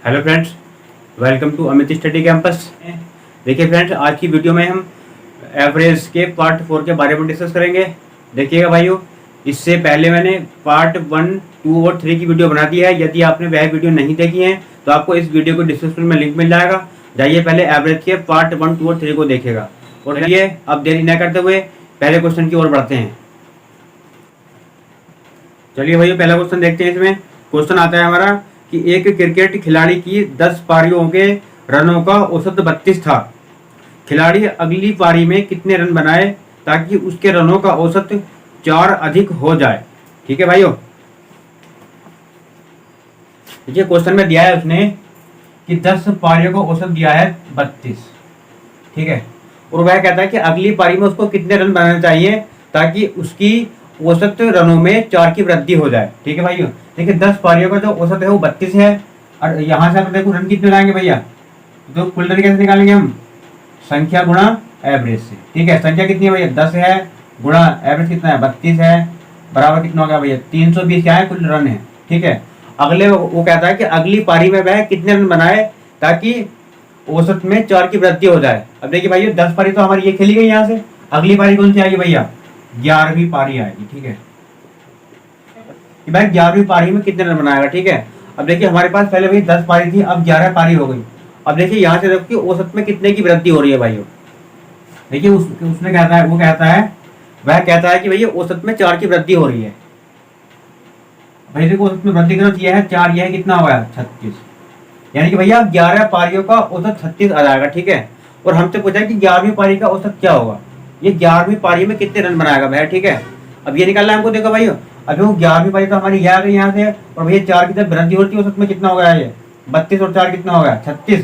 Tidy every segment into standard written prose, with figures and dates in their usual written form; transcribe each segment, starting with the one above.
Hello friends, welcome to Amit study campus. देखिए friends, आज की वीडियो में हम एवरेज के पार्ट 4 के बारे में डिस्कस करेंगे। देखिएगा भाइयों, इससे पहले मैंने पार्ट 1, 2 और 3 की वीडियो बना दी है। यदि आपने वह वीडियो नहीं देखी है तो आपको इस वीडियो को डिस्क्रिप्शन में लिंक मिल जाएगा। जाइए पहले एवरेज के पार्ट 1, 2 और 3 को देखेगा। और चलिए अब देरी न करते हुए पहले क्वेश्चन की ओर बढ़ते हैं। चलिए भैया, पहला क्वेश्चन देखते हैं। इसमें क्वेश्चन आता है हमारा कि एक क्रिकेट खिलाड़ी की 10 पारियों के रनों का औसत 32 था। खिलाड़ी अगली पारी में कितने रन बनाए ताकि उसके रनों का औसत 4 अधिक हो जाए। ठीक है भाइयों, देखिए क्वेश्चन में दिया है उसने कि 10 पारियों का औसत दिया है 32। ठीक है, और वह कहता है कि अगली पारी में उसको कितने रन बनाने चाहिए ताकि उसकी औसत रनों में 4 की वृद्धि हो जाए। ठीक है भाइयों, देखिए 10 पारियों का जो औसत है वो 32 है। और यहाँ से आप देखो रन कितने लाएंगे भैया, तो कुल रन कैसे निकालेंगे हम, संख्या गुणा एवरेज से। ठीक है, संख्या कितनी है भैया, 10 है, गुणा एवरेज कितना है 32 है, बराबर कितना हो गया भैया 320 क्या है कुल रन है। ठीक है, अगले वो कहता है कि अगली पारी में वह कितने रन बनाए ताकि औसत में 4 की वृद्धि हो जाए। अब देखिए भैया 10 पारी तो हमारी ये खेली गई, यहाँ से अगली पारी कौन सी आएगी भैया, 11वीं पारी आएगी। ठीक है कि भाई 11वीं पारी में कितने रन बनाएगा। ठीक है, अब देखिए हमारे पास पहले भाई 10 पारी थी, अब 11 पारी हो गई। अब देखिए यहाँ से देखिए औसत में कितने की वृद्धि हो रही है भाइयों। देखिए उसने कहता है, वो कहता है, वह कहता है कि भैया औसत में 4 की वृद्धि हो रही है। भाई देखो औसत में वृद्धि करना चाहिए है 4, यह कितना हुआ है 36, यानी कि भैया 11 पारियों का औसत 36 आ जाएगा। ठीक है, और हमसे पूछा कि 11वीं पारी का औसत क्या होगा, ये 11वीं पारी में कितने रन बनाएगा भैया। ठीक है, अब ये निकालना है हमको। देखो भाई अभी वो 11वीं पारी तो हमारी यह आ गई यहाँ से, और भैया 4 की जब वृद्धि होती है औसत में कितना हो गया ये 32 और 4 कितना हो गया 36।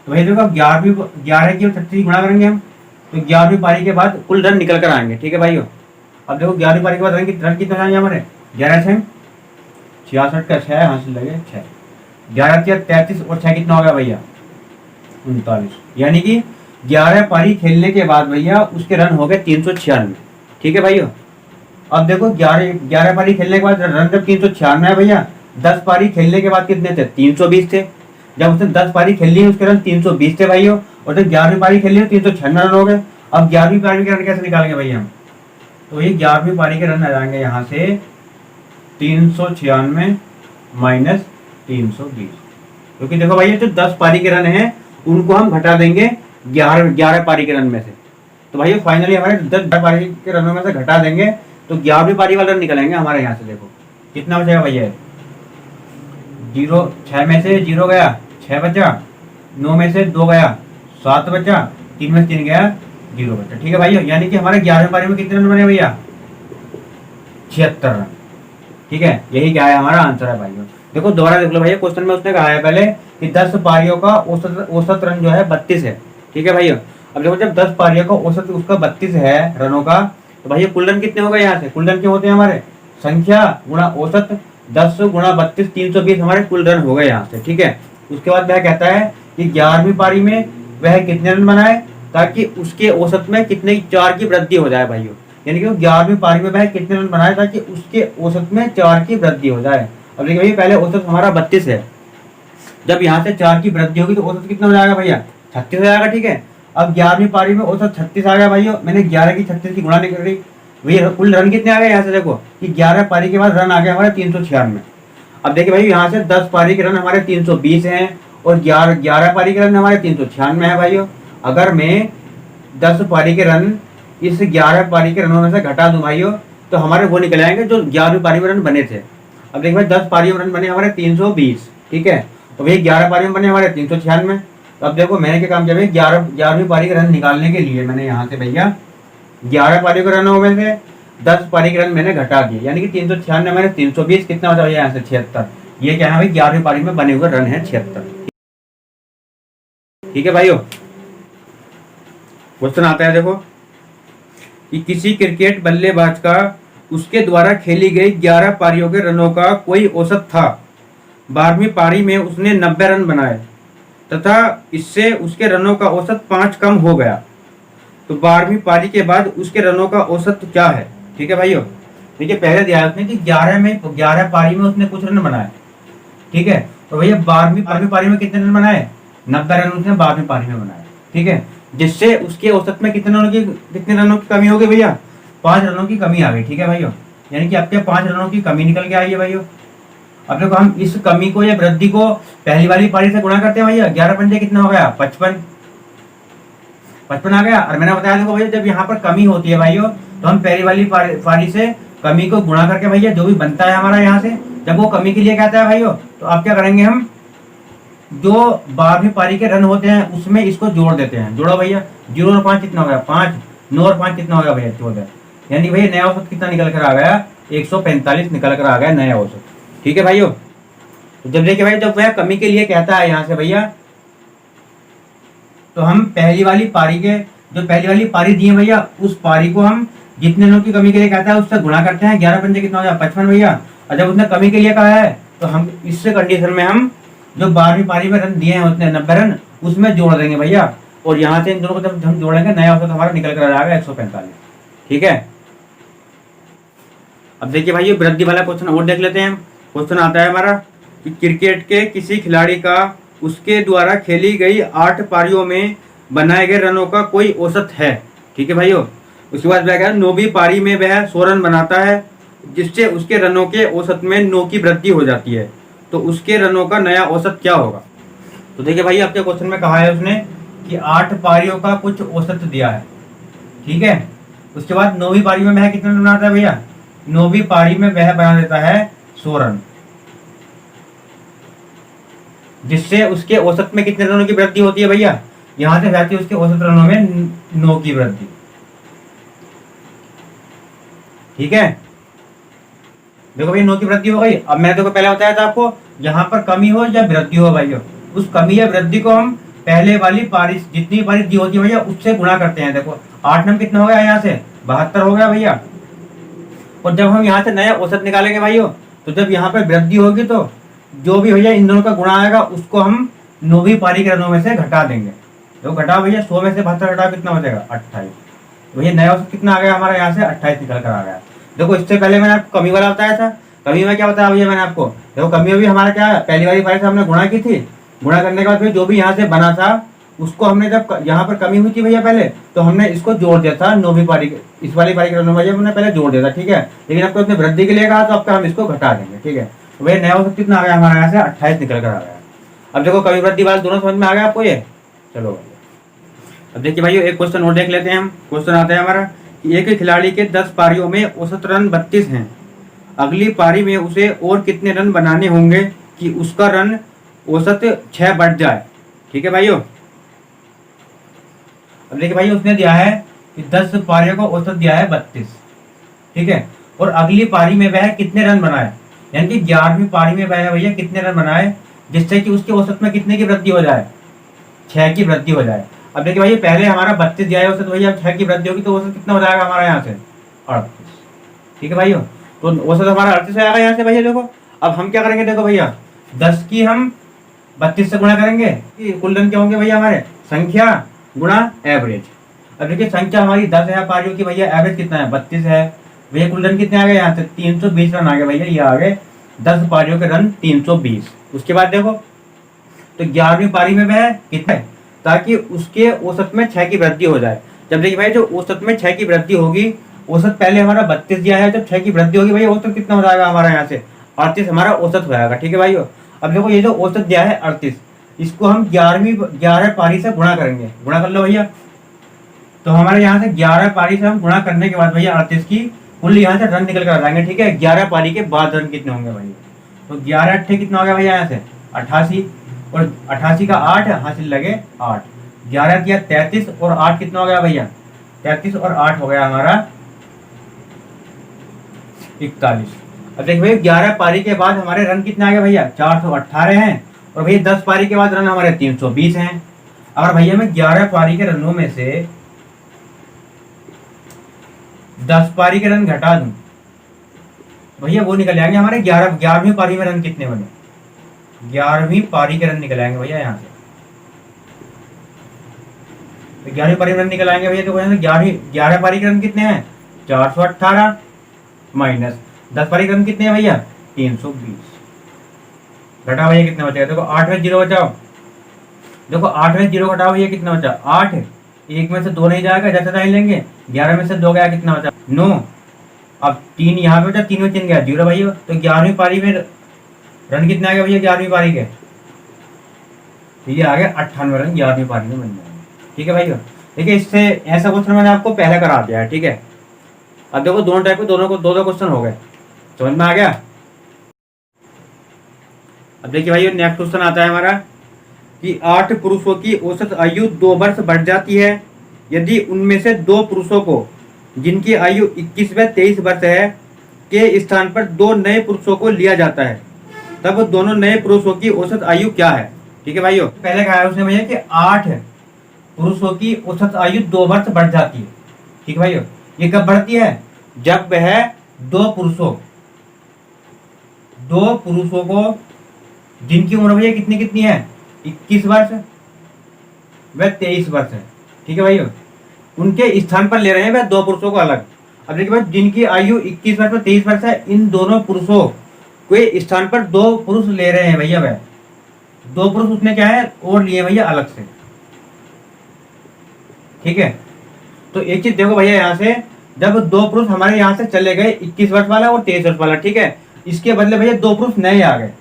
तो भाई देखो अब 11 की और 36 गुणा करेंगे हम, तो 11वीं पारी के बाद कुल रन निकल कर आएंगे। ठीक है भाइयों, अब देखो 11वीं पारी के बाद रन कितने आएंगे हमारे 11 से 66 का 6 हासिल लगे 6, 11 के 33 और 6 कितना हो गया भैया 39, यानी कि 11 पारी खेलने के बाद भैया उसके रन हो गए 396। ठीक है भाइयों, अब देखो 11 पारी खेलने के बाद रन जब 396 है भैया, 10 पारी खेलने के बाद कितने थे 320 थे। जब उसने 10 पारी खेल ली उसके रन 320 थे भाइयों, और जब 11वीं पारी खेल ली 396 रन हो गए। अब 11वीं पारी के रन कैसे निकालेंगे भैया हम, तो ये 11वीं पारी के रन आ जाएंगे यहाँ से 396 माइनस 320, क्योंकि देखो भैया जो 10 पारी के रन हैं उनको हम घटा देंगे 11 पारी के रन में से। तो भाई फाइनली हमारे 10 पारी के रनों में से घटा देंगे तो 11वीं पारी वाले रन निकलेंगे हमारे यहाँ से। देखो कितना बचेगा भैया, 6 में से 0 गया, 6 बचा, 9 में से 2 गया, 7 बचा, 3 में से 3 गया, 0 बचा। ठीक है भाई, यानी कि हमारे 11वीं पारी में कितने रन बने भैया 76 रन। ठीक है, यही क्या है हमारा आंसर है भाइयों। देखो दोबारा देख लो भैया, क्वेश्चन में उसने कहा है पहले कि 10 पारियों का औसत रन जो है 32 है। ठीक है भैया, अब देखो जब 10 पारियों का औसत उसका 32 है रनों का, तो भैया कुल रन कितने हो गए यहाँ से, कुल रन क्या होते हैं हमारे संख्या गुणा औसत, 10 गुणा 32 320 हमारे कुल रन हो गए यहाँ से। ठीक है, उसके बाद वह कहता है कि 11वीं पारी में वह कितने रन बनाए ताकि उसके औसत में कितने 4 की वृद्धि हो जाए भाइयों, यानी कि 11वीं पारी में वह कितने रन बनाए ताकि उसके औसत में 4 की वृद्धि हो जाए। अब देखिए भैया पहले औसत हमारा 32 है, जब यहाँ से 4 की वृद्धि होगी तो औसत कितना हो जाएगा भैया 36 हो जाएगा। ठीक है, अब 11वीं पारी में औसत 36 आ गया भाइयों, मैंने 11 की 36 की गुणा नहीं कर रही भैया, कुल रन कितने आ गए यहाँ से देखो कि 11 पारी के बाद रन आ गए हमारे 396। अब देखिए भाई यहाँ से 10 पारी के रन हमारे 320 हैं और 11 पारी के रन हमारे 396 है भाइयों। अगर मैं 10 पारी के रन इस 11 पारी के रनों में से घटा दूं भाइयों तो हमारे वो निकल आएंगे जो 11वीं पारी में रन बने थे। अब देखिए भाई 10 पारी में रन बने हमारे 320। ठीक है, तो भाई 11 पारी में बने हमारे 396। तो अब देखो मैंने क्या काम किया भाई 11वीं पारी के रन निकालने के लिए मैंने यहाँ से भैया 11 पारी के रनों में से 10 पारी के रन मैंने घटा दिए, यानी कि 396 मैंने 320 कितना बचा भैया यहाँ से 76। ये क्या है भाई 11वीं पारी में बने हुए रन है 76। ठीक है भाइयों, क्वेश्चन आता है देखो कि किसी क्रिकेट बल्लेबाज का उसके द्वारा खेली गई 11 पारियों के रनों का कोई औसत था। 12वीं पारी में उसने 90 रन बनाए तथा इससे उसके रनों का औसत 5 कम हो गया, तो 12वीं पारी के बाद उसके रनों का औसत क्या है। ठीक है भाइयों, देखिए पहले दिया उसने कि 11 पारी में उसने कुछ रन बनाए। ठीक है, तो भैया 12वीं पारी में कितने रन बनाए, 90 रन उसने 12वीं पारी में बनाए। ठीक है, जिससे उसके औसत में कितने रनों की कमी हो गई भैया, 5 रनों की कमी आ गई। ठीक है भाइयों, यानी कि आपके 5 रनों की कमी निकल के आई है भाइयों। अब देखो हम इस कमी को या वृद्धि को पहली वाली पारी से गुणा करते हैं भैया, 11 पंजे कितना हो गया, 55 आ गया। और मैंने बताया देखो भैया, जब यहाँ पर कमी होती है भाइयों, तो हम पहली वाली पारी से कमी को गुणा करके भैया जो भी बनता है हमारा यहाँ से, जब वो कमी के लिए कहता है भाइयों, तो आप क्या करेंगे, हम जो 12वीं पारी के रन होते हैं उसमें इसको जोड़ देते हैं। जोड़ो भैया, 0 और 5 कितना हो गया, 5, 9 और 5 कितना हो गया भैया, 14। यानी भैया नया औसत कितना निकल कर आ गया, 145 निकल कर आ गया नया औसत। ठीक है भाइयों, तो जब देखिए भाई, जब वह कमी के लिए कहता है यहाँ से भैया, तो हम पहली वाली पारी दी है भैया, उस पारी को हम जितने रनों की कमी के लिए कहता है उससे गुणा करते हैं। 11 पंजे कितना हो गया, 55 भैया। और जब उसने कमी के लिए कहा है, तो हम इससे कंडीशन में हम जो 12वीं पारी में रन दिए हैं उतने 90 रन उसमें जोड़ देंगे भैया, और यहाँ से इन दोनों को जब हम जोड़ेंगे नया औसत हमारा निकल कर आ जाएगा 145। ठीक है, अब देखिए भाई, वृद्धि वाला क्वेश्चन और देख लेते हैं। क्वेश्चन आता है हमारा कि क्रिकेट के किसी खिलाड़ी का उसके द्वारा खेली गई 8 पारियों में बनाए गए रनों का कोई औसत है। ठीक है भाइयों, उसके बाद क्या, 9वीं पारी में वह 100 रन बनाता है, जिससे उसके रनों के औसत में 9 की वृद्धि हो जाती है, तो उसके रनों का नया औसत क्या होगा। तो देखिए भाई, आपके क्वेश्चन में कहा है उसने कि 8 पारियों का कुछ औसत दिया है। ठीक है, उसके बाद 9वीं पारी में वह कितने रन बनाता है भैया, 9वीं पारी में वह बना देता है 100 रन, जिससे उसके औसत में कितने रनों की वृद्धि होती है भैया, यहां से जाती है उसके औसत रनों में 9 की वृद्धि। ठीक है, देखो भाई 9 की वृद्धि हो गई। अब मैंने देखो पहले बताया था आपको, यहाँ पर कमी हो या वृद्धि हो भाइयों, उस कमी या वृद्धि को हम पहले वाली पारी जितनी पारी दी होती है भैया उससे गुणा करते हैं। देखो 8 नंबर कितना हो गया, यहाँ से 72 हो गया भैया। और जब हम यहाँ से नया औसत निकालेंगे भाइयों, तो जब यहाँ पर वृद्धि होगी तो जो भी भैया इन दोनों का गुणा आएगा उसको हम 9वीं पारी के रनों में से घटा देंगे। तो घटाओ भैया, 100 में से 72 घटाओ, कितना बचेगा, 28। तो भैया नया औसत कितना आ गया हमारा, यहाँ से 28 निकल कर आ गया। देखो इससे पहले मैंने आपको कमी वाला बताया था, कमी में क्या बताया भैया मैंने आपको, देखो कमी में भी हमारा क्या है, पहली वाली पारी से हमने गुणा की थी, गुणा करने के बाद फिर जो भी यहाँ से बना था उसको हमने, जब यहाँ पर कमी हुई थी भैया पहले, तो हमने इसको जोड़ दिया था 9वीं पारी के, इस वाली पारी के रनों में हमने पहले जोड़ दिया था। ठीक है, लेकिन आपको अपने वृद्धि के लिए कहा तो आपका हम इसको घटा देंगे। ठीक है, तो भैया नया औसत कितना आ गया हमारे यहाँ से 28 निकल कर आ गया। अब देखो कमी वृद्धि वाला दोनों समझ में आ गया आपको ये, चलो अब देखिए भाई, एक क्वेश्चन और देख लेते हैं हम। क्वेश्चन आता है हमारा कि एक खिलाड़ी के 10 पारियों में औसत रन 32 हैं, अगली पारी में उसे और कितने रन बनाने होंगे कि उसका रन औसत 6 बढ़ जाए। ठीक है भाइयों, अब देखिए भाई, उसने दिया है कि 10 पारियों का औसत दिया है 32। ठीक है, और अगली पारी में वह कितने रन बनाए, यानी कि 11वीं पारी में वह भैया कितने रन बनाए जिससे कि उसके औसत में कितने की वृद्धि हो जाए, 6 की वृद्धि हो जाए। अब देखिए भाई, पहले हमारा 32 दिया है औसत, भैया 6 की वृद्धि होगी तो औसत कितना हो जाएगा हमारा यहाँ से 38। ठीक है भाइयों, तो औसत हमारा 38 आएगा यहाँ से भैया। देखो अब हम क्या करेंगे, देखो भैया 10 की हम 32 से गुणा करेंगे, कुल रन क्या होंगे भैया हमारे, संख्या गुणा एवरेज। अब देखिए संख्या हमारी 10 है पारियों की भैया, एवरेज कितना है 32 है भैया, कुल रन कितने आ गए यहाँ से 320 रन आ गए भैया, ये आ गए 10 पारियों के रन 320। उसके बाद देखो तो 11वीं पारी में वह कितना है, ताकि उसके औसत में 6 की वृद्धि हो जाए। जब देखिए भाई, जो औसत में 6 की वृद्धि होगी, औसत पहले हमारा 32 दिया है, जब 6 की वृद्धि होगी भैया औसत कितना हो जाएगा हमारा यहाँ से 38 हमारा औसत हो जाएगा। ठीक है भाइयों, अब देखो ये जो औसत दिया है 38, इसको हम 11 पारी से गुणा करेंगे। गुणा कर लो भैया, तो हमारे यहाँ से 11 पारी से हम गुणा करने के बाद भैया 38 की कुल यहाँ से रन निकल कर आ जाएंगे। ठीक है, 11 पारी के बाद रन कितने होंगे भैया, तो 11 अट्ठे कितना हो गया भैया यहाँ से 88, और 88 का 8 हासिल लगे 8, 11 किया 33 और 8 कितना हो गया भैया 33 और 8 हो गया हमारा 41। अब देखिए भैया 11 पारी के बाद हमारे रन कितने आ गए भैया 418 हैं, और भैया 10 पारी के बाद रन हमारे 320 हैं। अगर भैया मैं 11 पारी के रनों में से 10 पारी के रन घटा दूं, भैया वो निकल जाएंगे हमारे 11वीं पारी में रन कितने बने, 11वीं पारी के रन निकल आएंगे भैया यहाँ से। तो 11वीं पारी में रन निकल आएंगे भैया, तो 11 पारी के रन कितने हैं 418 माइनस 10 पारी के रन कितने हैं भैया 320। घटाओ भैया कितना बचेगा, देखो 8 में 0 बचाओ, देखो 8 में 0 घटाओ भैया कितना बचा 8, एक में से 2 नहीं जाएगा, जैसे नहीं लेंगे, 11 में से 2 गया कितना बचा 9, अब 3 यहाँ पे बचा, 3 में 3 गया 0 भैया, तो 11वीं पारी में रन कितने आ गए भैया 11वीं पारी के, ये आ गए 98 रन 11वीं पारी में बन जाएंगे। ठीक है भैया, देखिए इससे ऐसा क्वेश्चन मैंने आपको पहले करा दिया है। ठीक है, अब देखो दोनों टाइप के दोनों को दो क्वेश्चन हो गए, समझ में आ गया। अब देखिए भाई नेक्स्ट क्वेश्चन आता है हमारा कि 8 पुरुषों की औसत आयु 2 वर्ष बढ़ जाती है यदि उनमें से 2 पुरुषों को जिनकी आयु 21 व 23 वर्ष है के स्थान पर 2 नए पुरुषों को लिया जाता है, तब दोनों नए पुरुषों की औसत आयु क्या है। ठीक है भाइयों, पहले कहा है उसने भैया कि 8 पुरुषों की औसत आयु 2 वर्ष बढ़ जाती है। ठीक है भाइयों, ये कब बढ़ती है, जब वह 2 पुरुषों को जिनकी उम्र भैया कितनी कितनी है 21 वर्ष व 23 वर्ष है। ठीक है भाइयों, उनके स्थान पर ले रहे हैं वह 2 पुरुषों को अलग। अब देखिए भाई जिनकी आयु 21 वर्ष व 23 वर्ष है, इन दोनों पुरुषों के स्थान पर 2 पुरुष ले रहे हैं भैया, वह 2 पुरुष उसने क्या है और लिए भैया अलग से। ठीक है, तो एक चीज देखो भैया, यहाँ से जब 2 पुरुष हमारे यहाँ से चले गए 21 वर्ष वाला और 23 वर्ष वाला, ठीक है, इसके बदले भैया 2 पुरुष नए आ गए,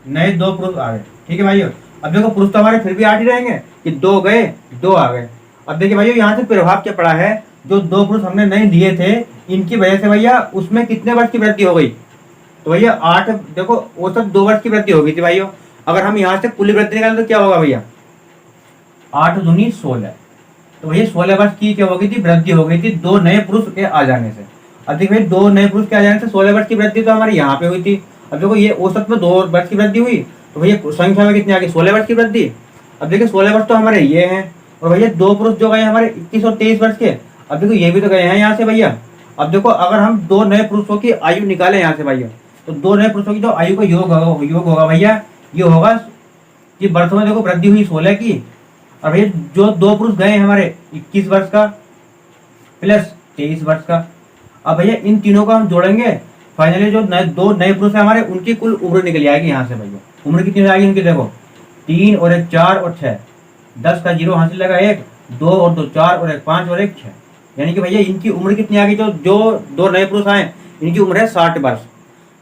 नए 2 पुरुष आ गए। ठीक है भाइयों, अब देखो पुरुष तो हमारे फिर भी 8 ही रहेंगे कि 2 गए 2 आ गए। अब देखिए भाइयों यहाँ से प्रभाव क्या पड़ा है, जो 2 पुरुष हमने नहीं लिए थे इनकी वजह से भैया उसमें कितने वर्ष की वृद्धि हो गई, तो भैया 8 देखो औसत 2 वर्ष की वृद्धि हो गई थी भाइयों। अगर हम यहाँ से कुल वृद्धि निकालें तो क्या होगा भैया 8 दूनी 16, तो भैया 16 वर्ष की क्या हो गई थी वृद्धि हो गई थी 2 नए पुरुष के आ जाने से। अब देखिए भाई 2 नए पुरुष के आ जाने से 16 वर्ष की वृद्धि तो हमारी यहाँ पे हुई थी। अब देखो ये औसत में 2 वर्ष की वृद्धि हुई, तो भैया संख्या में कितनी आ गई 16 वर्ष की वृद्धि। अब देखिए 16 वर्ष तो हमारे ये हैं, और भैया 2 पुरुष जो गए हमारे 21 और 23 वर्ष के, अब देखो ये भी तो गए हैं यहाँ से भैया। अब देखो अगर हम 2 नए पुरुषों की आयु निकालें यहाँ से भैया, तो 2 नए पुरुषों की जो आयु का योग होगा भैया, ये होगा कि वर्षों में देखो वृद्धि हुई 16 की, और भैया जो 2 पुरुष गए हमारे 21 वर्ष का प्लस 23 वर्ष का, अब भैया इन तीनों को हम जोड़ेंगे, फाइनली जो 2 नए पुरुष है हमारे उनकी कुल उम्र निकल आएगी यहाँ से भैया। उम्र कितनी हो जाएगी उनकी, देखो 3 और 1 4 और 6, 10 का 0 हासिल लगा 1, 2 और 2 4 और 1 5 और 1 6, यानी कि भैया इनकी उम्र कितनी आ गई, जो 2 नए पुरुष आए इनकी उम्र है 60 वर्ष।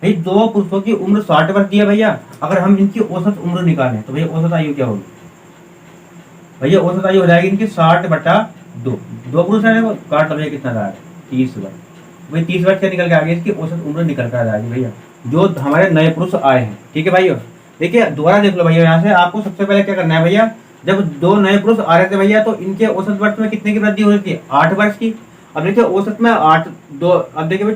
भाई 2 पुरुषों की उम्र 60 वर्ष दी है भैया, अगर हम इनकी औसत उम्र निकालें तो भैया औसत आयु क्या होगी, भैया औसत आयु हो जाएगी इनकी 60/2, 2 पुरुष है देखो काट भैया कितना रहा है 30 वर्ष, भाई 30 वर्ष क्या निकल के आ गई, इसकी औसत उम्र निकल कर आ जाएगी भैया जो हमारे नए पुरुष आए हैं। ठीक है भाइयों, देखिए दोबारा देख लो भैया, यहाँ से आपको सबसे पहले क्या करना है भैया, जब 2 नए पुरुष आ रहे थे भैया तो इनके औसत वर्ष में कितने की वृद्धि हो रही थी 8 वर्ष की। अब देखिए औसत में 8 2, अब देखिए भाई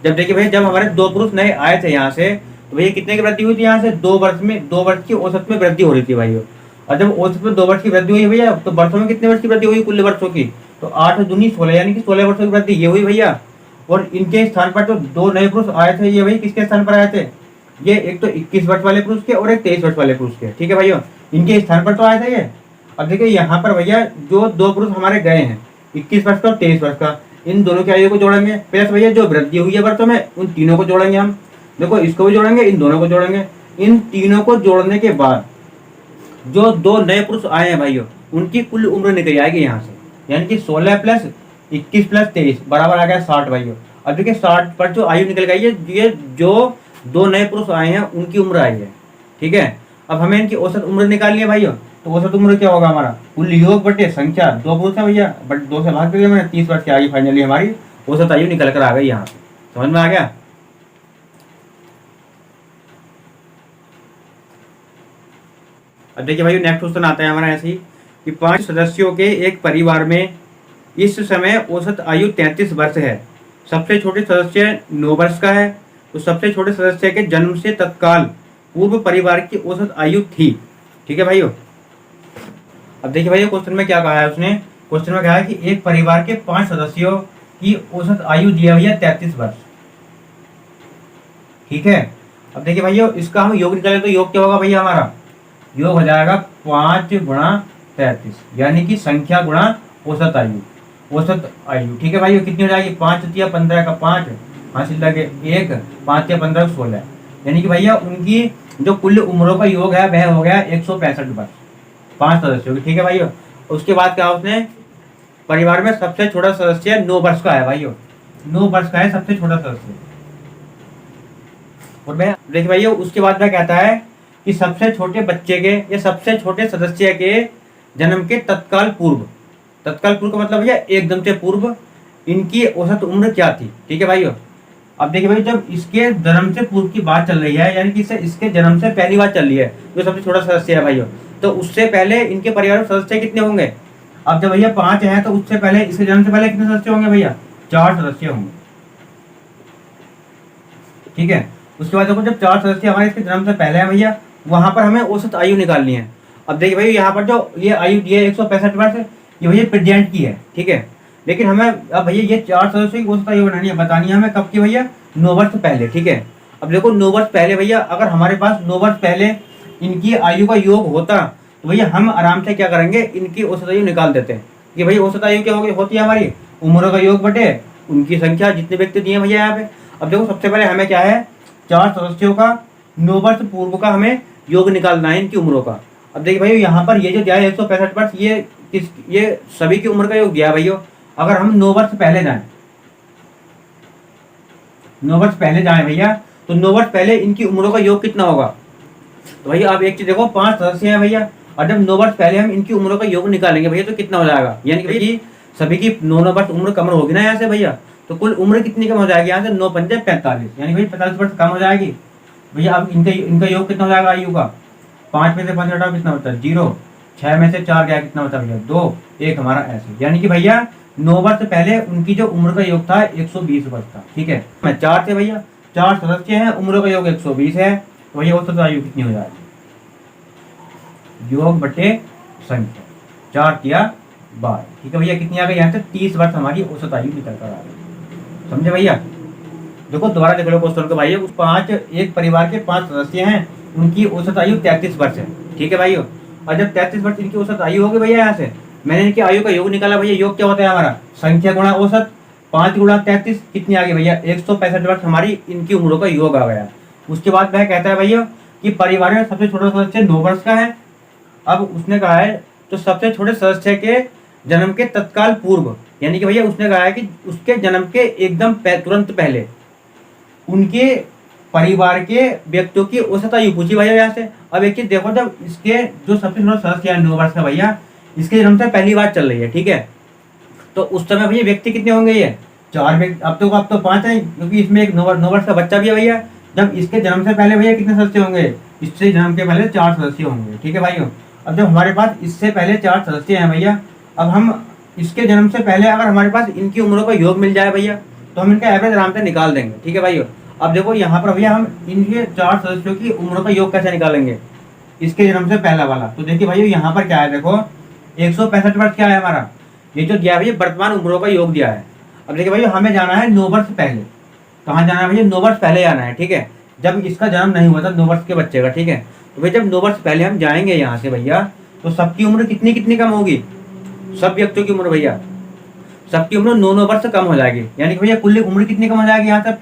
जब देखिए भैया जब हमारे 2 पुरुष नए आए थे यहाँ से, तो भैया कितने की वृद्धि हुई थी यहाँ से 2 वर्ष की औसत में वृद्धि हो रही थी भाइयों। और जब औसत में 2 वर्ष की वृद्धि हुई भैया, तो वर्षों में कितने वर्ष की वृद्धि हुई कुल वर्षों की, तो 8 दूनी 16, यानी कि 16 वर्षों की वृद्धि ये हुई भैया। और इनके स्थान पर जो 2 नए पुरुष आए थे ये भाई किसके स्थान पर आए थे, ये एक तो 21 वर्ष वाले पुरुष के और एक 23 वर्ष वाले पुरुष के। ठीक है भाइयों, इनके स्थान पर तो आए थे ये। अब देखिए यहाँ पर भैया जो 2 पुरुष हमारे गए हैं 21 वर्ष का और 23 वर्ष का, इन दोनों की आयु को जोड़ेंगे, प्लस भैया जो वृद्धि हुई है वर्षों में उन तीनों को जोड़ेंगे हम, देखो इसको भी जोड़ेंगे इन दोनों को जोड़ेंगे, इन तीनों को जोड़ने के बाद जो 2 नए पुरुष आए हैं भाइयों उनकी कुल उम्र निकल आएगी यहाँ से, यानी कि 16 + 21 + 23 बराबर आ गया 60 भाइयों। अब देखिए 60 पर जो आयु निकल गई है ये जो 2 नए पुरुष आए हैं उनकी उम्र आई है। ठीक है, अब हमें इनकी औसत उम्र निकालनी है भाइयों, तो औसत उम्र क्या होगा हमारा कुल योग बटे संख्या, 2 पुरुष है भैया बट 2 से भाग दिया मैंने, 30 वर्ष की आयु फाइनली हमारी औसत आयु निकल कर आ गई यहाँ से, समझ में आ गया। अब देखिए भाई नेक्स्ट क्वेश्चन आता है हमारा ऐसे ही कि 5 सदस्यों के एक परिवार में इस समय औसत आयु 33 वर्ष है, सबसे छोटे सदस्य 9 वर्ष का है, तो सबसे छोटे सदस्य के जन्म से तत्काल पूर्व परिवार की औसत आयु थी। ठीक है भाइयों, अब देखिए भाइयों क्वेश्चन में क्या कहा है उसने, क्वेश्चन में कहा है कि एक परिवार के 5 सदस्यों की औसत आयु दिया भैया 33 वर्ष। ठीक है, अब देखिए भैया इसका हम योग निकालें तो योग क्या होगा भैया, हमारा योग हो जाएगा 5 × 33, यानी कि संख्या गुणा औसत आयु, औसत आयु। ठीक है भाई, कितनी हो जाएगी 5 × 15 का 5 हासिल लगे 1, 5 × 15 16, यानी कि भैया उनकी जो कुल उम्रों का योग है वह हो गया 165 वर्ष, 5 सदस्यों की। ठीक है भाइयों। उसके बाद क्या उसने परिवार में सबसे छोटा सदस्य 9 वर्ष का है भाइयों, 9 वर्ष का है सबसे छोटा सदस्य। और मैं देखिए भाइयों उसके बाद क्या कहता है कि सबसे छोटे बच्चे के या सबसे छोटे सदस्य के जन्म के तत्काल पूर्व, तत्काल पूर्व का मतलब भैया एकदम से पूर्व, इनकी औसत उम्र क्या थी। ठीक है भाइयों। अब देखिए भाई जब इसके जन्म से पूर्व की बात चल रही है, यानी कि इसके जन्म से पहली बात चल रही है, जो सबसे छोटा सदस्य है भाइयों, तो उससे पहले इनके परिवार में सदस्य कितने होंगे। अब जब भैया 5 हैं तो उससे पहले, इसके जन्म से पहले कितने सदस्य होंगे भैया, 4 सदस्य होंगे। ठीक है। उसके बाद देखो जब 4 सदस्य हमारे इसके जन्म से पहले है भैया, वहां पर हमें औसत आयु निकालनी है। अब देखिए भाई यहाँ पर जो ये आयु दी है 165 वर्ष, ये भैया प्रेजेंट की है। ठीक है। लेकिन हमें अब भैया ये 4 सदस्यों की औसत आयु बनानी है, बतानी है हमें कब की भैया, 9 वर्ष पहले। ठीक है। अब देखो 9 वर्ष पहले भैया, अगर हमारे पास 9 वर्ष पहले इनकी आयु का योग होता तो भैया हम आराम से क्या करेंगे, इनकी औसत आयु निकाल देते हैं कि भाई औसत आयु क्या होती है हमारी, उम्र का योग बटे उनकी संख्या, जितने व्यक्ति दिए भैया यहाँ पे। अब देखो सबसे पहले हमें क्या है, 4 सदस्यों का 9 वर्ष पूर्व का हमें योग निकालना है इनकी उम्रों का। अब देखिए भाई यहाँ पर ये जो दिया है 165 वर्ष, ये सभी की उम्र का योग दिया है भाइयों। अगर हम 9 वर्ष पहले जाएं, 9 वर्ष पहले जाएं भैया, तो 9 वर्ष पहले इनकी उम्रों का योग कितना होगा। तो भैया आप एक चीज देखो, 5 सदस्य हैं भैया, और जब 9 वर्ष पहले हम इनकी उम्रों का योग निकालेंगे भैया तो कितना हो जाएगा, यानी कि सभी की 9 वर्ष उम्र कम होगी ना यहाँ से भैया, तो कुल उम्र कितनी कम हो जाएगी यहाँ से, 9 पंजे 45, यानी भाई 45 वर्ष कम हो जाएगी भैया। अब इनका योग कितना हो जाएगा आयु का, 5 में से 5 हटाओ कितना बचा, 0, 6 में से 4 गया कितना बचा भैया, 2, 1 हमारा ऐसे, यानी कि भैया 9 वर्ष पहले उनकी जो उम्र का योग था 120 वर्ष था। ठीक है। मैं 4 थे भैया, 4 सदस्य हैं, उम्र का योग 120 है, तो भैया औसत आयु कितनी हो जाएगी, योग बटे संख्या, 4 किया 12। ठीक है भैया, कितनी आ गई यहाँ से, 30 वर्ष हमारी औसत आयु निकल कर आ गई। समझे भैया। देखो दोबारा देख लो क्वेश्चन को भाई, उस 5 एक परिवार के 5 सदस्य हैं, उनकी औसत आयु 33 वर्ष है। ठीक है भाइयों। और जब 33 वर्ष इनकी औसत आयु होगी भैया, यहाँ से मैंने इनकी आयु का योग निकाला भैया, योग क्या होता है हमारा, संख्या गुणा औसत, 5 गुणा 33 कितनी आ गई भैया, 165 वर्ष हमारी इनकी उम्रों का योग आ गया। उसके बाद वह कहता है भैया कि परिवार में सबसे छोटा सदस्य 9 वर्ष का है। अब उसने कहा है तो सबसे छोटे सदस्य के जन्म के तत्काल पूर्व, यानी कि भैया उसने कहा है कि उसके जन्म के एकदम तुरंत पहले उनके परिवार के व्यक्तियों की औसत आयु पूछी भैया यहाँ से। अब एक चीज देखो, जब इसके जो सबसे छोटा सदस्य है 9 वर्ष का भैया, इसके जन्म से पहली बात चल रही है। ठीक है। तो उस समय भैया व्यक्ति कितने होंगे, ये 4 व्यक्ति, अब तो 5 है, क्योंकि इसमें एक 9 वर्ष का बच्चा भी है भैया। जब इसके जन्म से पहले भैया कितने सदस्य होंगे, इससे जन्म के पहले 4 सदस्य होंगे। ठीक है भाइयों। अब जब हमारे पास इससे पहले 4 सदस्य हैं भैया, अब हम इसके जन्म से पहले अगर हमारे पास इनकी उम्रों का योग मिल जाए भैया, तो हम इनका एवरेज आराम से निकाल देंगे। ठीक है भाइयों। अब देखो यहाँ पर भैया हम इनके 4 सदस्यों की उम्रों का योग कैसे निकालेंगे, इसके जन्म से पहला वाला। तो देखिए भाइयों यहाँ पर क्या है, देखो 165 वर्ष क्या है हमारा, ये जो दिया है भैया वर्तमान उम्रों का योग दिया है। अब देखिए भैया हमें जाना है 9 वर्ष पहले, कहाँ जाना है भैया, 9 वर्ष पहले जाना है। ठीक है। जब इसका जन्म नहीं हुआ था 9 वर्ष के बच्चे का। ठीक है। तो भैया जब 9 वर्ष पहले हम जाएंगे यहाँ से भैया, तो सबकी उम्र कितनी कितनी कम होगी, सब व्यक्तियों की उम्र भैया, सबकी उम्र 9 वर्ष कम हो जाएगी, यानी कि भैया कुल उम्र कितनी कम हो जाएगी यहाँ से,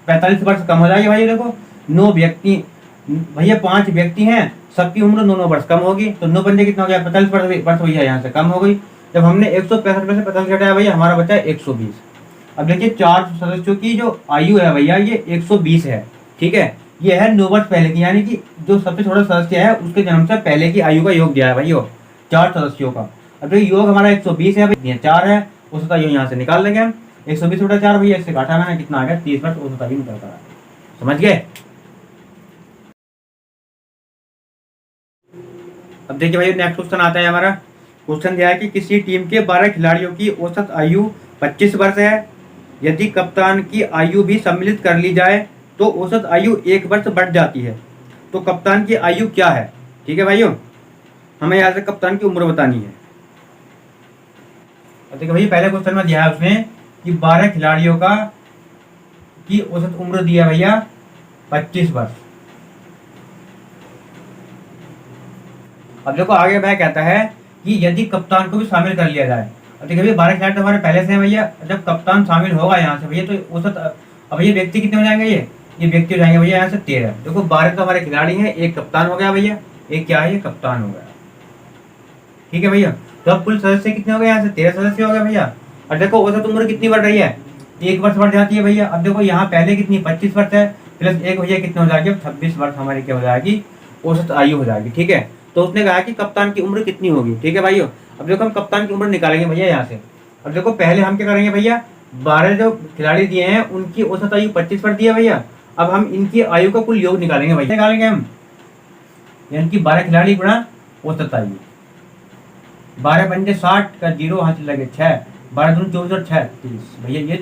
45 वर्ष कम हो जाएगी भाई। देखो 9 व्यक्ति भैया, 5 व्यक्ति हैं, सबकी उम्र 9 वर्ष कम होगी, तो 9 पंजे कितना हो गया, 45 वर्ष भैया यहाँ से कम हो गई। जब हमने 165 में से 45 घटाया भैया, हमारा बचा है 120। अब देखिए 4 सदस्यों की जो आयु है भैया ये 120 है। ठीक है। ये है 9 वर्ष पहले की, यानी कि जो सबसे छोटा सदस्य है उसके जन्म से पहले की आयु का योग दिया है भाइयों 4 सदस्यों का। अब योग हमारा 120 है भैया, 4 है, औसत आयु यहाँ से निकाल देंगे हम, 120 बटा 4 भैया, इससे काटा मैंने कितना आ गया, 30 वर्ष औसत आयु निकल कर आ गया। समझ गए। अब देखिए भाई नेक्स्ट क्वेश्चन आता है हमारा। क्वेश्चन दिया है कि किसी टीम के 12 खिलाड़ियों की औसत आयु 25 वर्ष है। यदि कप्तान की आयु भी सम्मिलित कर ली जाए तो औसत आयु 1 वर्ष बढ़ जाती है, तो कप्तान की आयु क्या है। ठीक है भाइयों, हमें यहाँ से कप्तान की उम्र बतानी है। देखिए भाई पहले क्वेश्चन में दिया है उसने कि 12 खिलाड़ियों का की औसत उम्र दिया भैया 25 वर्ष। अब देखो आगे वह कहता है कि यदि कप्तान को भी शामिल कर लिया जाए। अब देखिए भैया 12 खिलाड़ी तो हमारे पहले से हैं भैया, जब कप्तान शामिल होगा यहाँ से भैया तो औसत, अब ये व्यक्ति कितने हो जाएंगे, ये व्यक्ति हो जाएंगे भैया यहाँ से 13। देखो 12 तो हमारे खिलाड़ी हैं, एक कप्तान हो गया भैया, एक क्या है, ये कप्तान हो गया। ठीक है भैया, तो अब कुल सदस्य कितने हो गए, यहाँ से 13 सदस्य हो गए भैया। और देखो औसत उम्र कितनी बढ़ रही है, 1 वर्ष बढ़ जाती है भैया। अब देखो यहाँ पहले कितनी 25 वर्ष है, प्लस 1 भैया कितने हो जाएगी, 26 वर्ष हमारी क्या हो जाएगी, औसत आयु हो जाएगी। ठीक है, तो उसने कहा कि कप्तान की उम्र कितनी होगी। ठीक है भाइयों, अब देखो हम कप्तान की उम्र निकालेंगे भैया यहाँ से। अब देखो पहले हम क्या करेंगे भैया, 12 जो खिलाड़ी दिए हैं उनकी औसत आयु 25 वर्ष दी है भैया। अब हम इनकी आयु का कुल योग निकालेंगे भैया, निकालेंगे हम, यानी कि 12 खिलाड़ी गुणा औसत आयु। 12 पंजे 60 का 0 वहां से लगे 6, 12 दूनी 24 और 6 30 भैया, ये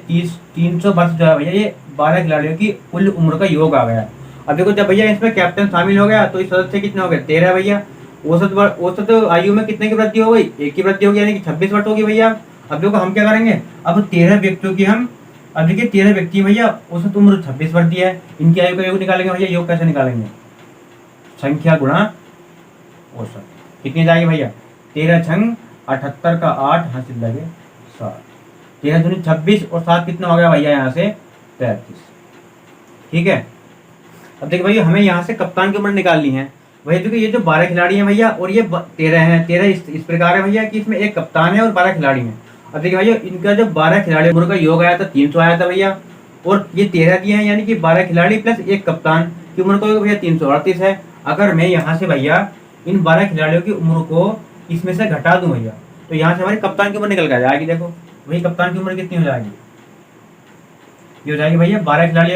300 वर्ष जो है भैया, ये 12 खिलाड़ियों की कुल उम्र का योग आ गया। अब देखो जब भैया इसमें कैप्टन शामिल हो गया तो इस सदस्य कितने हो गए, 13 भैया। औसत आयु में कितने की वृद्धि हो गई, 1 की वृद्धि होगी, यानी कि 26 वर्ष होगी भैया। अब देखो हम क्या करेंगे, अब 13 व्यक्तियों की हम, अब देखिए 13 व्यक्ति भैया औसत उम्र 26 वर्ष दी है, इनकी आयु का योग निकालेंगे भैया। योग कैसे निकालेंगे, संख्या गुणा औसत। कितनी जाएगी भैया, 13 छंग 78 का 8 हासिल लगे 7, 13 दूनी 26 और 7 कितना हो गया भैया यहाँ से 33। ठीक है, अब देखिए भैया हमें यहाँ से कप्तान की उम्र निकालनी है भैया। देखिए ये जो 12 खिलाड़ी हैं भैया और ये 13 हैं, 13 इस प्रकार है भैया कि इसमें एक कप्तान है और 12 खिलाड़ी हैं। अब देखिए भैया इनका जो 12 खिलाड़ी उम्र का योग आया था 300 आया था भैया, और ये 13 दिए हैं, यानी कि 12 खिलाड़ी प्लस एक कप्तान की उम्र का योग भैया 338 है। अगर मैं यहाँ से भैया इन 12 खिलाड़ियों की उम्र को इसमें से घटा दूं भैया, तो यहाँ से हमारी कप्तान की उम्र निकल कर जाएगी। देखो वही कप्तान की उम्र कितनी हो जाएगी, ये हो जाएगी भैया 12 खिलाड़ी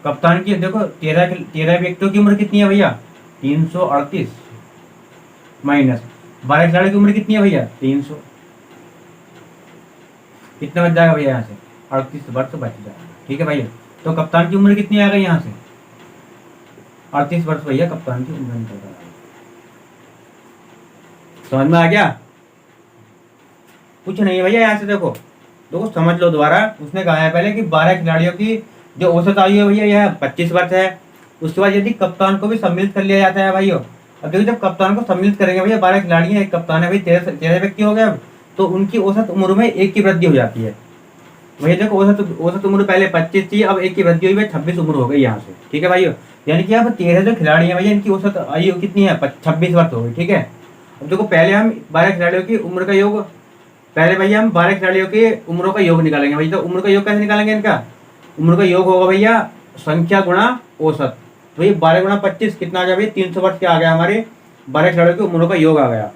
कप्तान की। देखो 13 व्यक्तियों की उम्र कितनी है भैया, 338 माइनस 12 खिलाड़ी की उम्र कितनी है भैया 300, कितना बच जाएगा भैया यहाँ से, 38 वर्ष बच जाएगा। ठीक है भैया, तो कप्तान की उम्र कितनी आ गई यहाँ से, 38 वर्ष भैया कप्तान की उम्र निकल कर। समझ में आ गया, कुछ नहीं है भैया यहाँ से। देखो समझ लो दोबारा, उसने कहा है पहले कि 12 खिलाड़ियों की जो औसत आयु है भैया यह 25 वर्ष है। उसके बाद यदि कप्तान को भी सम्मिलित कर लिया जाता है भाइयों, अब देखो जब कप्तान को सम्मिलित करेंगे भैया, 12 खिलाड़ी हैं, एक कप्तान है भाई, 13 व्यक्ति हो गए, तो उनकी औसत उम्र में 1 की वृद्धि हो जाती है भैया। देखो औसत उम्र पहले 25 थी, अब 1 की वृद्धि हुई भाई 26 उम्र हो गई यहाँ से। ठीक है भाइयों, यानी कि अब 13 जो खिलाड़ी हैं भैया इनकी औसत आयु कितनी है, 26 वर्ष हो गई। ठीक है, अब देखो पहले हम 12 खिलाड़ियों की उम्र का योग, पहले भैया हम 12 खिलाड़ियों की उम्रों का योग निकालेंगे भैया। तो उम्र का योग कैसे निकालेंगे, इनका उम्र का योग होगा भैया संख्या गुणा औसत। तो ये 12 गुणा 25 कितना आ गया भैया, 300 वर्ष क्या आ गया, हमारे 12 खिलाड़ियों की उम्रों का योग आ गया।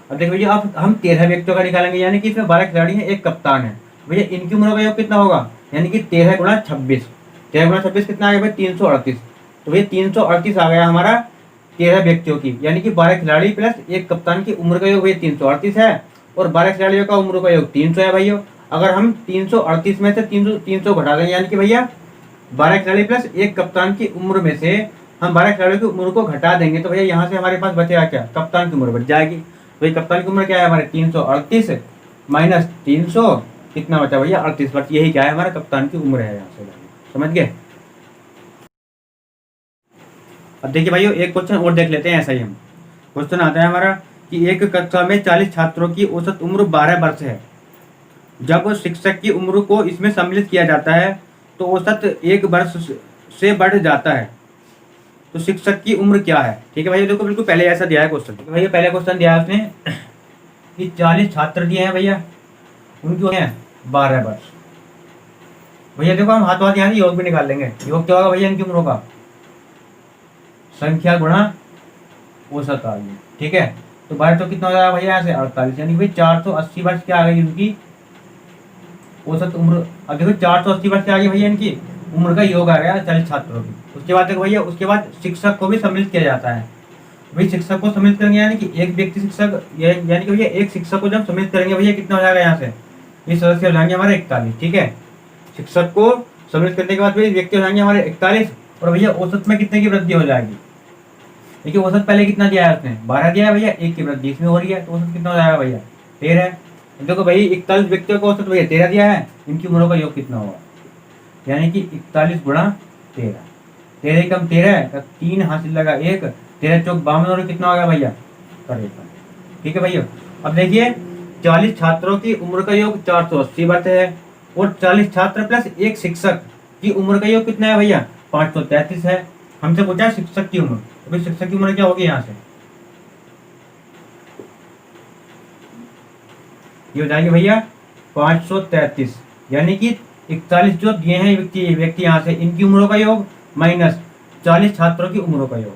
अब देखो भैया अब हम 13 व्यक्तियों का निकालेंगे, यानी कि इसमें 12 खिलाड़ी हैं, एक कप्तान है भैया, इनकी उम्रों का योग कितना होगा, यानी कि 13 गुणा 26, 13 गुणा 26 कितना आ गया भाई 338। तो भैया 338 आ गया हमारा 13 व्यक्तियों की, यानी कि 12 खिलाड़ी प्लस एक कप्तान की उम्र का योग भैया 338 है, और 12 खिलाड़ियों का उम्र का योग 300 है भैया। अगर हम 338 में से 300 घटा देंगे, यानी कि भैया 12 खिलाड़ी प्लस एक कप्तान की उम्र में से हम 12 खिलाड़ियों की उम्र को घटा देंगे, तो भैया यहाँ से हमारे पास बचेगा क्या, कप्तान की उम्र बच जाएगी। तो कप्तान की उम्र क्या है हमारे 338 माइनस 300 कितना बचा भैया 38 वर्ष, यही क्या है हमारा कप्तान की उम्र है यहाँ से। समझ गए। अब देखिए भाइयों एक क्वेश्चन और देख लेते हैं, ऐसा ही हम क्वेश्चन आता है हमारा कि एक कक्षा में 40 छात्रों की औसत उम्र 12 वर्ष है। जब शिक्षक की उम्र को इसमें सम्मिलित किया जाता है तो औसत 1 वर्ष से बढ़ जाता है, तो शिक्षक की उम्र क्या है। ठीक है भैया, देखो बिल्कुल पहले ऐसा दिया है क्वेश्चन। ठीक है भैया, पहले क्वेश्चन दिया है उसने कि 40 छात्र दिए हैं भैया, उनकी है 12 वर्ष। भैया देखो हम हाथ यहाँ योग भी निकाल लेंगे। योग क्या होगा भैया इनकी उम्रों का, संख्या गुणा औसत आयु। ठीक है, तो 12 तो कितना हो जाएगा भैया यहाँ से 48, यानी भाई 480 वर्ष क्या आ गई उनकी औसत उम्र। अब देखो 480 वर्ष क्या आ गई भैया इनकी उम्र का योग आ गया 40 छात्रों की। उसके बाद देखो भैया उसके बाद शिक्षक को भी सम्मिलित किया जाता है। भाई शिक्षक को सम्मिलित करेंगे, यानी कि एक व्यक्ति शिक्षक, यानी कि भैया एक शिक्षक को जब सम्मिलित करेंगे भैया कितना हो जाएगा यहाँ से, ये सदस्य हो जाएंगे हमारे 41। ठीक है, शिक्षक को सम्मिलित करने के बाद भाई व्यक्ति हो जाएंगे हमारे 41, और भैया औसत में कितने की वृद्धि हो जाएगी। देखिए औसत पहले कितना दिया है उसने 12 दिया है भैया, 1 की वृद्धि इसमें हो रही है, तो औसत कितना हो जाएगा भैया 13। देखो भाई 41 व्यक्तियों को औसत भैया 13 दिया है, इनकी उम्रों का योग कितना होगा, यानी कि 41 गुणा 13, 13 कम 13 का 3 हासिल लगा 1, 13 चौक 52 और कितना हो गया भैया 53। ठीक है भैया, अब देखिए 40 छात्रों की उम्र का योग 480 वर्ष है, और 40 छात्र प्लस एक शिक्षक की उम्र का योग कितना है भैया 533 है। हमसे पूछा है शिक्षक की उम्र, तो भाई शिक्षक की उम्र क्या होगी यहाँ से, ये हो जाएगी भैया 533, यानी कि 41 जो दिए हैं व्यक्ति यहाँ से, इनकी उम्रों का योग माइनस 40 छात्रों की उम्रों का योग।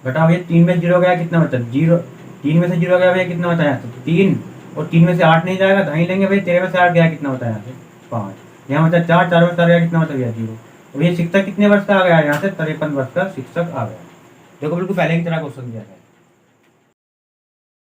घटा भैया 3 में 0 गया, कितना बचा 0, 3 में से 0 गया भैया, कितना बचा यहाँ से 3, और 3 में से 8 नहीं जाएगा, धाई लेंगे भैया, 13 में से 8 गया, कितना बचा यहाँ से 5, यहाँ बचा 4, 4 में 4 गया, कितना बचा भैया 0। और ये शिक्षक कितने वर्ष का आ गया यहाँ से, 53 वर्ष का शिक्षक आ गया। देखो बिल्कुल पहले की तरह क्वेश्चन दिया है।